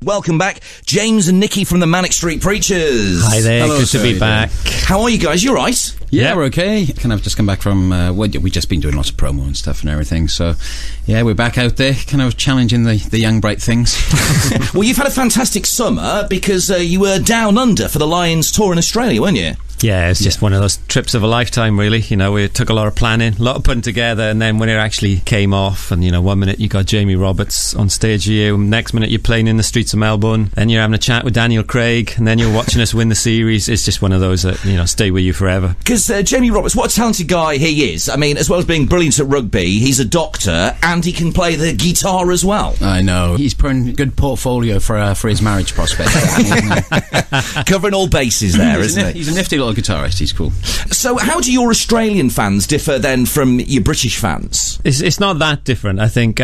Welcome back, James and Nicky from the Manic Street Preachers. Hi there, Hello, good to be back. How are you guys? You alright? Yeah, we're okay. Kind of just come back from, we've just been doing lots of promo and stuff and everything, so yeah, we're back out there, kind of challenging the young bright things. Well, you've had a fantastic summer because you were down under for the Lions tour in Australia, weren't you? Yeah, it's just one of those trips of a lifetime, really. You know, we took a lot of planning, a lot of putting together, and then when it actually came off, and, you know, one minute you got Jamie Roberts on stage with you, next minute you're playing in the streets of Melbourne, then you're having a chat with Daniel Craig, and then you're watching us win the series. It's just one of those that, you know, stay with you forever. Because Jamie Roberts, what a talented guy he is. I mean, as well as being brilliant at rugby, he's a doctor, and he can play the guitar as well. I know. He's putting a good portfolio for his marriage prospects. Covering all bases there, isn't he? He's a nifty little guitarist. He's cool. So how do your Australian fans differ then from your British fans? It's not that different. I think,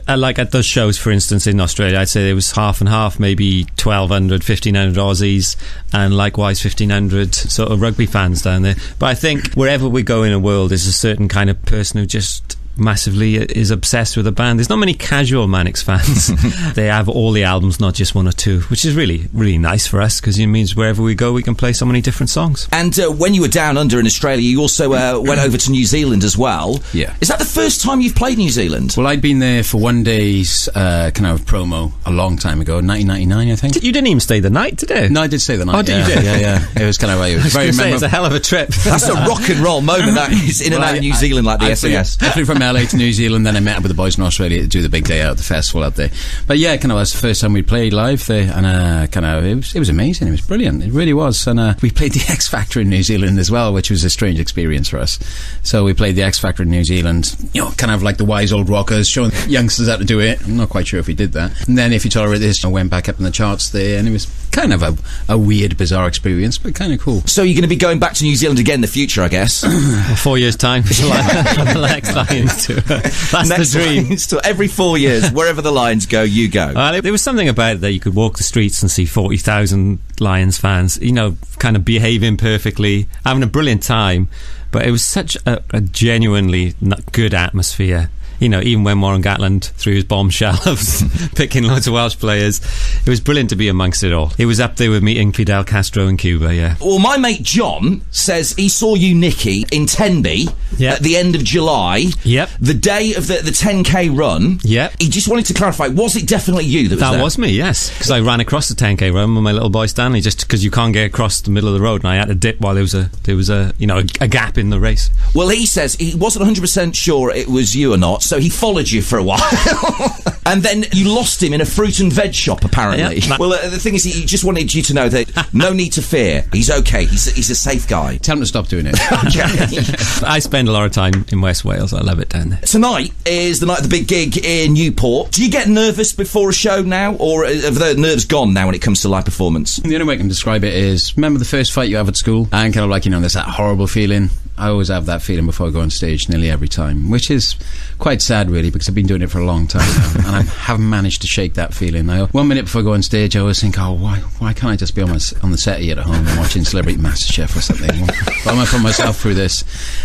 like at those shows, for instance, in Australia, I'd say it was half and half, maybe 1,200, 1,500 Aussies, and likewise 1,500 sort of rugby fans down there. But I think wherever we go in the world, there's a certain kind of person who just massively is obsessed with a band. There's not many casual Manics fans. They have all the albums, not just one or two, which is really, really nice for us, because it means wherever we go we can play so many different songs. And when you were down under in Australia, you also went over to New Zealand as well. Yeah. Is that the first time you've played New Zealand? Well, I'd been there for one day's kind of promo a long time ago, 1999, I think. You didn't even stay the night, did you? No, I did stay the night. Oh, did you? Yeah. It was kind of it was very memorable. It's a hell of a trip. That's a rock and roll moment, that is, in and out of New Zealand like the SAS. I flew from LA to New Zealand, then I met up with the boys in Australia to do the big day out, the festival out there. But yeah, kind of that's the first time we played live there, and kind of it was amazing. It was brilliant. It really was. And we played the X Factor in New Zealand as well, which was a strange experience for us. So we played the X Factor in New Zealand, you know, kind of like the wise old rockers, showing youngsters how to do it. I'm not quite sure if we did that. And then If You Tolerate This, I went back up in the charts there, and it was kind of a weird, bizarre experience, but kind of cool. So you're going to be going back to New Zealand again in the future, I guess? 4 years' time. The next Lions tour. That's next the dream. Lions tour. Every 4 years, wherever the Lions go, you go. There was something about it that you could walk the streets and see 40,000 Lions fans, you know, kind of behaving perfectly, having a brilliant time, but it was such a genuinely good atmosphere. You know, even when Warren Gatland threw his bombshell of picking loads of Welsh players, it was brilliant to be amongst it all. It was up there with meeting Fidel Castro in Cuba, yeah. Well, my mate John says he saw you, Nicky, in Tenby at the end of July. Yep. The day of the 10k run. Yep. He just wanted to clarify, was it definitely you that was there? That was me, yes. Because I ran across the 10k run with my little boy Stanley, just because you can't get across the middle of the road, and I had to dip while there was a you know, a gap in the race. Well, he says he wasn't 100% sure it was you or not, so he followed you for a while. And then you lost him in a fruit and veg shop, apparently. Yeah. Well, the thing is, he just wanted you to know that no need to fear. He's okay. He's a safe guy. Tell him to stop doing it. Okay. I spend a lot of time in West Wales. I love it down there. Tonight is the night of the big gig in Newport. Do you get nervous before a show now, or have the nerves gone now when it comes to live performance? The only way I can describe it is, remember the first fight you have at school? And kind of like, you know, there's that horrible feeling. I always have that feeling before I go on stage, nearly every time, which is quite sad, really, because I've been doing it for a long time now, and I haven't managed to shake that feeling. Now, 1 minute before I go on stage, I always think, oh, why can't I just be on the set here at home and watching Celebrity MasterChef or something? Why am I putting myself through this?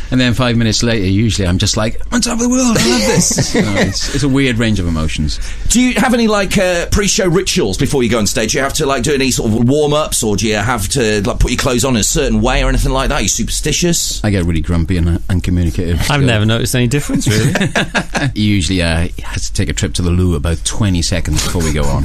And then 5 minutes later, usually I'm just like, I'm on top of the world, I love this. You know, it's a weird range of emotions. Do you have any, like, pre-show rituals before you go on stage? Do you have to, like, do any sort of warm-ups, or do you have to, like, put your clothes on in a certain way or anything like that? Are you superstitious? I get really grumpy and uncommunicative. I've never noticed any difference, really. Usually has to take a trip to the loo about 20 seconds before we go on.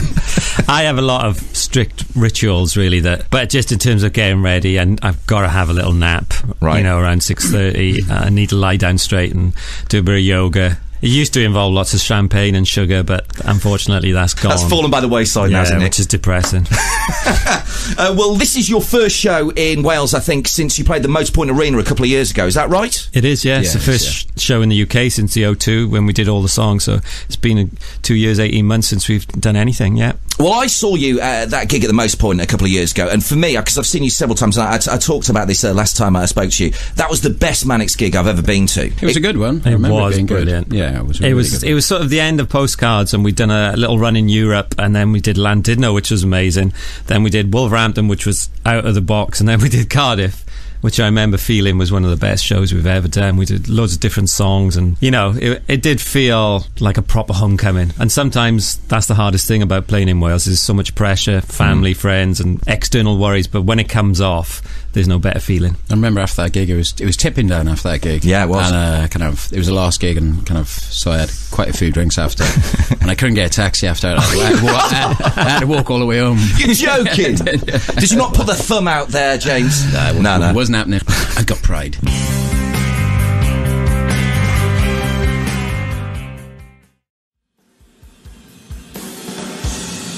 I have a lot of strict rituals, really, but just in terms of getting ready, and I've got to have a little nap, right, you know, around 6:30. I need to lie down straight and do a bit of yoga. It used to involve lots of champagne and sugar, but unfortunately that's gone. That's fallen by the wayside now, isn't it? Which is depressing. Well, this is your first show in Wales, I think, since you played the Motorpoint Arena a couple of years ago. Is that right? It is, yeah. It's the first show in the UK since the O2, when we did all the songs. So it's been 2 years, 18 months since we've done anything, yeah. Well, I saw you at that gig at the Motorpoint a couple of years ago, and for me, because I've seen you several times, and I talked about this last time I spoke to you, that was the best Manics gig I've ever been to. It was a good one. It was brilliant. Yeah, it was really good. It was sort of the end of Postcards, and we'd done a little run in Europe, and then we did Llandudno, which was amazing. Then we did Wolverhampton, which was out of the box, and then we did Cardiff, which I remember feeling was one of the best shows we've ever done. We did loads of different songs, and it did feel like a proper homecoming. And sometimes that's the hardest thing about playing in Wales, is so much pressure, family, friends, and external worries, but when it comes off, there's no better feeling. I remember after that gig, it was tipping down after that gig. Yeah, it was. And it was the last gig, and so I had quite a few drinks after, and I couldn't get a taxi after. I had to walk all the way home. You're joking? Did you not put the thumb out there, James? No, it wasn't happening. I got pride.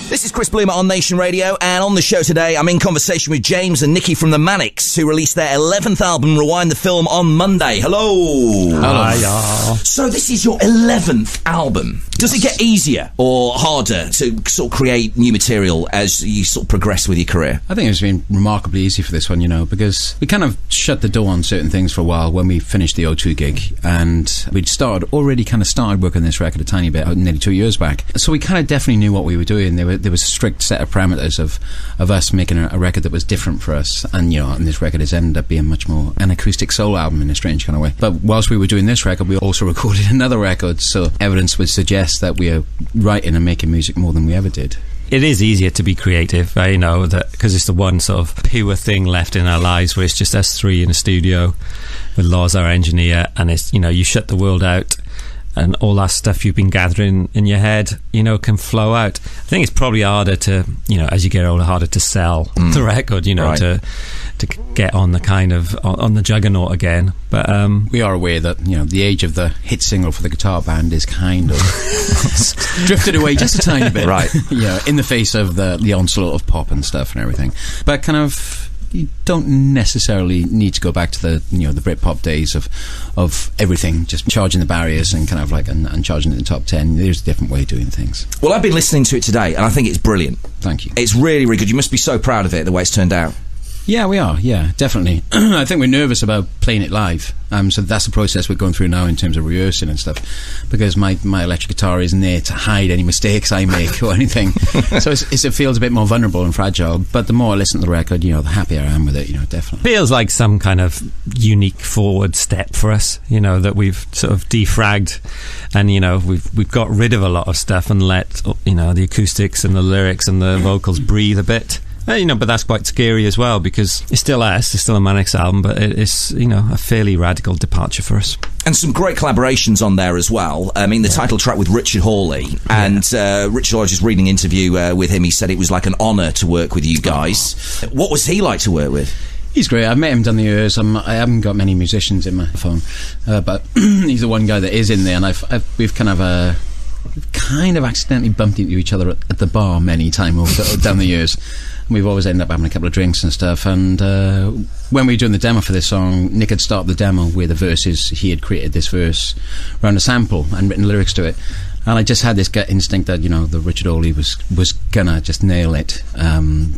This is Chris Blumer on Nation Radio, and on the show today I'm in conversation with James and Nicky from the Manics, who released their 11th album, Rewind the Film, on Monday. Hello. Hello. So this is your 11th album. Does it get easier or harder to sort of create new material as you sort of progress with your career? I think it's been remarkably easy for this one, because we kind of shut the door on certain things for a while when we finished the O2 gig, and we'd already started working on this record a tiny bit, nearly 2 years back. So we kind of definitely knew what we were doing. There was a strict set of parameters of us making a record that was different for us, and this record has ended up being much more an acoustic soul album in a strange kind of way. But whilst we were doing this record, we also recorded another record, so evidence would suggest that we are writing and making music more than we ever did. It is easier to be creative, that because it's the one sort of pure thing left in our lives, where it's just us three in a studio with Loz, our engineer, and it's you shut the world out, and all that stuff you've been gathering in your head, can flow out. I think it's probably harder to, as you get older, harder to sell the record, right, to get on the kind of on the juggernaut again. But we are aware that the age of the hit single for the guitar band is kind of drifted away just a tiny bit, right? In the face of the onslaught of pop and stuff and everything. But kind of, you don't necessarily need to go back to the the Britpop days of everything just charging the barriers and kind of and charging in the top 10. There's a different way of doing things. Well, I've been listening to it today, and I think it's brilliant. Thank you. It's really, really good. You must be so proud of it, the way it's turned out. Yeah, we are. Yeah, definitely. I think we're nervous about playing it live. So that's the process we're going through now in terms of rehearsing and stuff, because my electric guitar isn't there to hide any mistakes I make or anything. So it feels a bit more vulnerable and fragile. But the more I listen to the record, the happier I am with it. Definitely feels like some kind of unique forward step for us. That we've sort of defragged, and we've got rid of a lot of stuff and let the acoustics and the lyrics and the vocals breathe a bit. But that's quite scary as well, because it's still us, it's still a Manics album, but it's, a fairly radical departure for us. And some great collaborations on there as well. I mean, the title track with Richard Hawley, and Richard Hawley, just reading an interview with him, he said it was like an honour to work with you guys. What was he like to work with? He's great. I've met him down the years. I haven't got many musicians in my phone, but he's the one guy that is in there, and we've kind of accidentally bumped into each other at the bar many times down the years. We've always ended up having a couple of drinks and stuff, and when we were doing the demo for this song, Nick had started the demo with the verses. He had created this verse around a sample and written lyrics to it, and I just had this gut instinct that the Richard Hawley was gonna just nail it,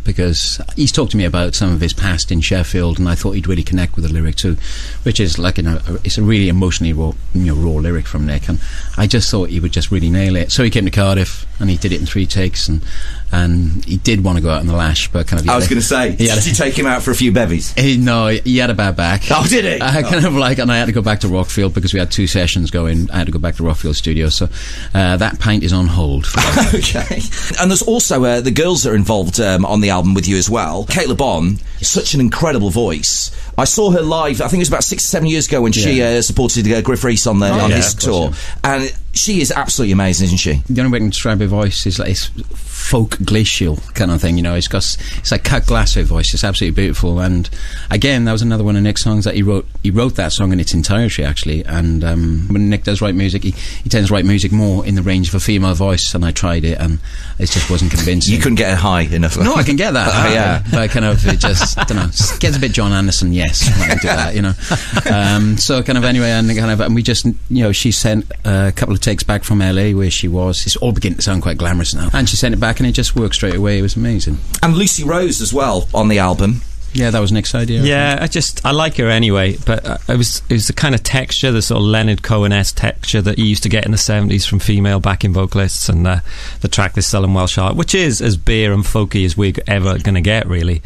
because he's talked to me about some of his past in Sheffield, and I thought he'd really connect with the lyric too, which is it's a really emotionally raw lyric from Nick, and I just thought he would just really nail it. So he came to Cardiff and he did it in 3 takes, and he did want to go out on the lash, but kind of... I was going to say, did you take him out for a few bevies? No, he had a bad back. Oh, did he? And I had to go back to Rockfield because we had 2 sessions going. I had to go back to Rockfield Studio, so that pint is on hold. Okay. And there's also the girls that are involved on the album with you as well. Kate Le Bon, such an incredible voice. I saw her live, I think it was about 6 or 7 years ago, when she supported Griff Reese on his tour. And she is absolutely amazing, isn't she? The only way I can describe her voice is it's folk glacial kind of thing, it's like cut glass, her voice. It's absolutely beautiful. And again, that was another one of Nick's songs that he wrote that song in its entirety, actually. And when Nick does write music, he tends to write music more in the range of a female voice, and I tried it and it just wasn't convincing. You couldn't get it high enough. No, I can get that. But kind of it just gets a bit John Anderson, yes, when I do that, so kind of anyway, and we just she sent a couple of takes back from LA where she was. It's all beginning to sound quite glamorous now, and she sent it back and it just worked straight away. It was amazing. And Lucy Rose as well on the album. Yeah, that was Nick's idea. Yeah, I like her anyway, but it was the kind of texture, the sort of Leonard Cohen-esque texture that you used to get in the 70s from female backing vocalists, and the track this Sullen Welsh Heart, which is as bare and folky as we're ever going to get, really.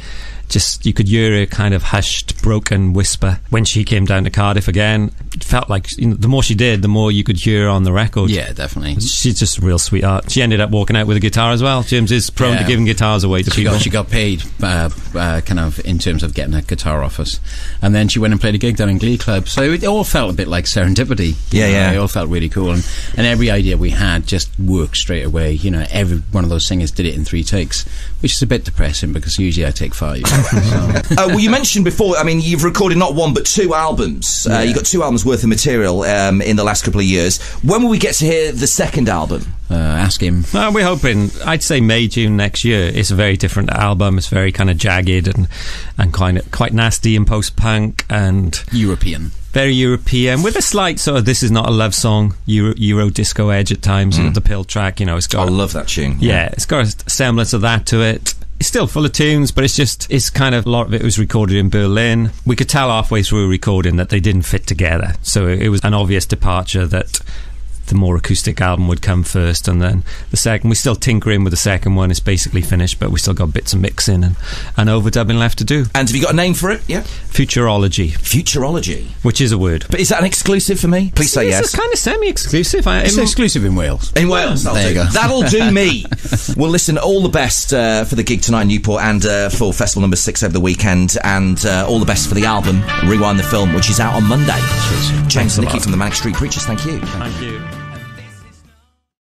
just, you could hear a kind of hushed, broken whisper. When she came down to Cardiff again, it felt like, you know, the more she did, the more you could hear her on the record. Yeah, definitely. She's just a real sweetheart. She ended up walking out with a guitar as well. James is prone to giving guitars away to people. She got paid kind of in terms of getting a guitar off us, and then she went and played a gig down in Glee Club, so it all felt a bit like serendipity. It all felt really cool, and every idea we had just worked straight away. You know, every one of those singers did it in 3 takes, which is a bit depressing because usually I take 5. Well, you mentioned before, I mean, you've recorded not 1 but 2 albums. You got 2 albums worth of material in the last couple of years. When will we get to hear the second album? Ask him. We're hoping, I'd say May, June next year. It's a very different album. It's very kind of jagged and kind of quite nasty and post-punk and European. Very European, with a slight sort of "this is not a love song" Euro disco edge at times. You know, the Pill track, you know, it's got. I love that tune. Yeah, it's got a semblance of that to it. It's still full of tunes, but it's kind of, a lot of it was recorded in Berlin. We could tell halfway through recording that they didn't fit together, so it was an obvious departure that the more acoustic album would come first, and then the second. We're still tinkering with the second one. It's basically finished, but we still got bits of mixing and overdubbing left to do. And have you got a name for it? Yeah, Futurology. Futurology, which is a word. But is that an exclusive for me? Please say yes. It's kind of semi-exclusive. It's exclusive in Wales. In Wales, there you go. That'll do me. Well, listen, all the best for the gig tonight in Newport and for Festival number 6 over the weekend, and all the best for the album Rewind the Film, which is out on Monday. Cheers. James and Nicky from the Manic Street Preachers. Thank you. Thank you.